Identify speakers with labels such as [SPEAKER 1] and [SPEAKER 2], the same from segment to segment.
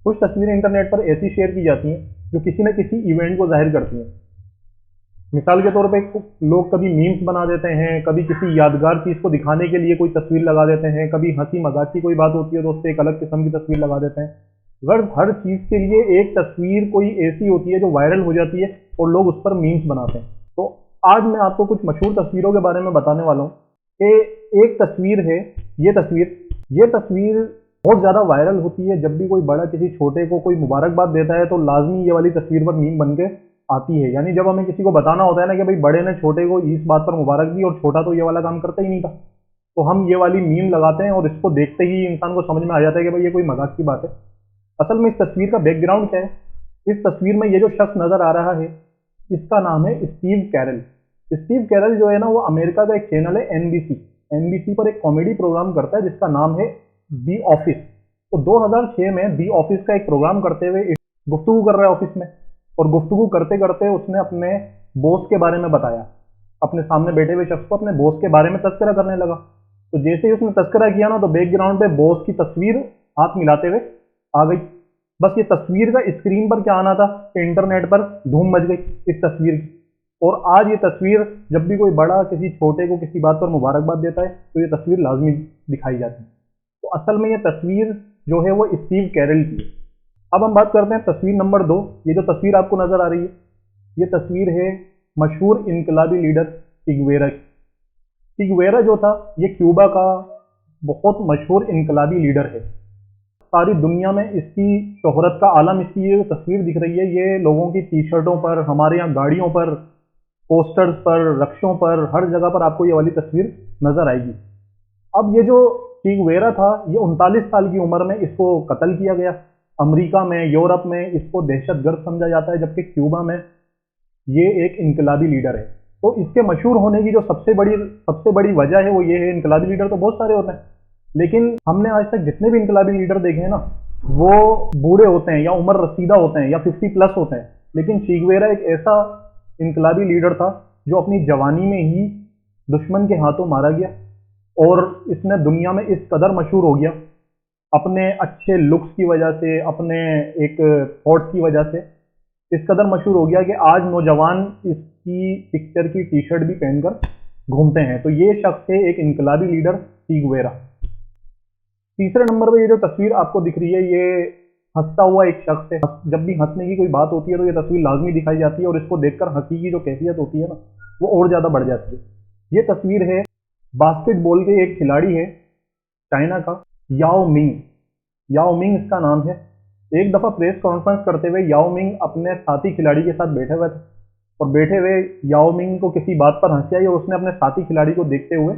[SPEAKER 1] कुछ तस्वीरें इंटरनेट पर ऐसी शेयर की जाती हैं जो किसी न किसी इवेंट को जाहिर करती हैं। मिसाल के तौर पे लोग कभी मीम्स बना देते हैं, कभी किसी यादगार चीज़ को दिखाने के लिए कोई तस्वीर लगा देते हैं, कभी हंसी मजाक की कोई बात होती है तो उससे एक अलग किस्म की तस्वीर लगा देते हैं। हर चीज़ के लिए एक तस्वीर कोई ऐसी होती है जो वायरल हो जाती है और लोग उस पर मीम्स बनाते हैं। तो आज मैं आपको कुछ मशहूर तस्वीरों के बारे में बताने वाला हूँ कि एक तस्वीर है, ये तस्वीर बहुत ज़्यादा वायरल होती है। जब भी कोई बड़ा किसी छोटे को कोई मुबारकबाद देता है तो लाजमी ये वाली तस्वीर पर मीम बन के आती है। यानी जब हमें किसी को बताना होता है ना कि भाई बड़े ने छोटे को इस बात पर मुबारक दी और छोटा तो ये वाला काम करता ही नहीं था, तो हम ये वाली मीम लगाते हैं और इसको देखते ही इंसान को समझ में आ जाता है कि भाई ये कोई मजाक की बात है। असल में इस तस्वीर का बैकग्राउंड क्या है? इस तस्वीर में ये जो शख्स नजर आ रहा है इसका नाम है स्टीव कैरल। स्टीव कैरल जो है ना वो अमेरिका का एक चैनल है एनबीसी पर एक कॉमेडी प्रोग्राम करता है जिसका नाम है दी ऑफिस। तो 2006 में दी ऑफिस का एक प्रोग्राम करते हुए गुफ्तगू कर रहा है ऑफिस में, और गुफ्तगू करते करते उसने अपने बॉस के बारे में बताया। अपने सामने बैठे हुए शख्स को अपने बॉस के बारे में तस्करा करने लगा। तो जैसे ही उसने तस्करा किया ना तो बैकग्राउंड पे बॉस की तस्वीर हाथ मिलाते हुए आ गई। बस ये तस्वीर का स्क्रीन पर क्या आना था कि इंटरनेट पर धूम मच गई इस तस्वीर की। और आज ये तस्वीर जब भी कोई बड़ा किसी छोटे को किसी बात पर मुबारकबाद देता है तो ये तस्वीर लाजमी दिखाई जाती है। तो असल में ये तस्वीर जो है वो स्टीव कैरल की है। अब हम बात करते हैं तस्वीर नंबर 2। ये जो तस्वीर आपको नजर आ रही है ये तस्वीर है मशहूर इनकलाबी लीडर चे गुवेरा जो था ये क्यूबा का बहुत मशहूर इनकलाबी लीडर है। सारी दुनिया में इसकी शोहरत का आलम इसकी ये तस्वीर दिख रही है। ये लोगों की टी शर्टों पर, हमारे यहाँ गाड़ियों पर, पोस्टर्स पर, रक्षों पर, हर जगह पर आपको ये वाली तस्वीर नजर आएगी। अब ये जो चे गुवेरा था ये 39 साल की उम्र में इसको कत्ल किया गया। अमेरिका में, यूरोप में इसको दहशतगर्द समझा जाता है, जबकि क्यूबा में ये एक इनकलाबी लीडर है। तो इसके मशहूर होने की जो सबसे बड़ी वजह है वो ये है, इनकलाबी लीडर तो बहुत सारे होते हैं लेकिन हमने आज तक जितने भी इनकलाबी लीडर देखे हैं ना वो बूढ़े होते हैं या उम्र रसीदा होते हैं या 50 प्लस होते हैं। लेकिन चे गुवेरा एक ऐसा इनकलाबी लीडर था जो अपनी जवानी में ही दुश्मन के हाथों मारा गया और इसने दुनिया में इस कदर मशहूर हो गया अपने अच्छे लुक्स की वजह से, अपने एक थॉट्स की वजह से इस कदर मशहूर हो गया कि आज नौजवान इसकी पिक्चर की टी शर्ट भी पहनकर घूमते हैं। तो ये शख्स है एक इनकलाबी लीडर चे गुवेरा। तीसरे नंबर पे ये जो तस्वीर आपको दिख रही है ये हंसता हुआ एक शख्स है। जब भी हंसने की कोई बात होती है तो ये तस्वीर लाजमी दिखाई जाती है और इसको देखकर हंसी की जो कैफियत होती है ना वो और ज़्यादा बढ़ जाती है। ये तस्वीर है बास्केटबॉल के एक खिलाड़ी है चाइना का, याओ मिंग इसका नाम है। एक दफ़ा प्रेस कॉन्फ्रेंस करते हुए याओ मिंग अपने साथी खिलाड़ी के साथ बैठे हुए थे और बैठे हुए याओ मिंग को किसी बात पर हंसी आई और उसने अपने साथी खिलाड़ी को देखते हुए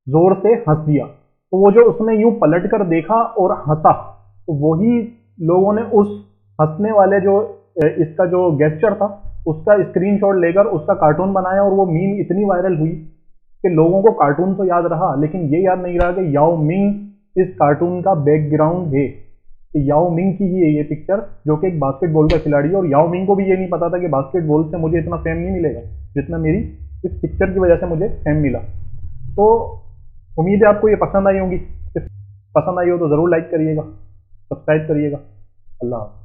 [SPEAKER 1] जोर से हंस दिया। तो वो जो उसने यूं पलट कर देखा और हंसा तो वही लोगों ने उस हंसने वाले जो इसका जो गेस्चर था उसका स्क्रीनशॉट लेकर उसका कार्टून बनाया और वो मीम इतनी वायरल हुई कि लोगों को कार्टून तो याद रहा लेकिन ये याद नहीं रहा कि याओ मिंग इस कार्टून का बैकग्राउंड है, कि याओ मिंग की ही है ये पिक्चर जो कि एक बास्केटबॉल का खिलाड़ी है। और याओ मिंग को भी ये नहीं पता था कि बास्केटबॉल से मुझे इतना फेम नहीं मिलेगा जितना मेरी इस पिक्चर की वजह से मुझे फेम मिला। तो उम्मीद है आपको ये पसंद आई होगी। पसंद आई हो तो ज़रूर लाइक करिएगा, सब्सक्राइब करिएगा। अल्लाह हाफ़िज़।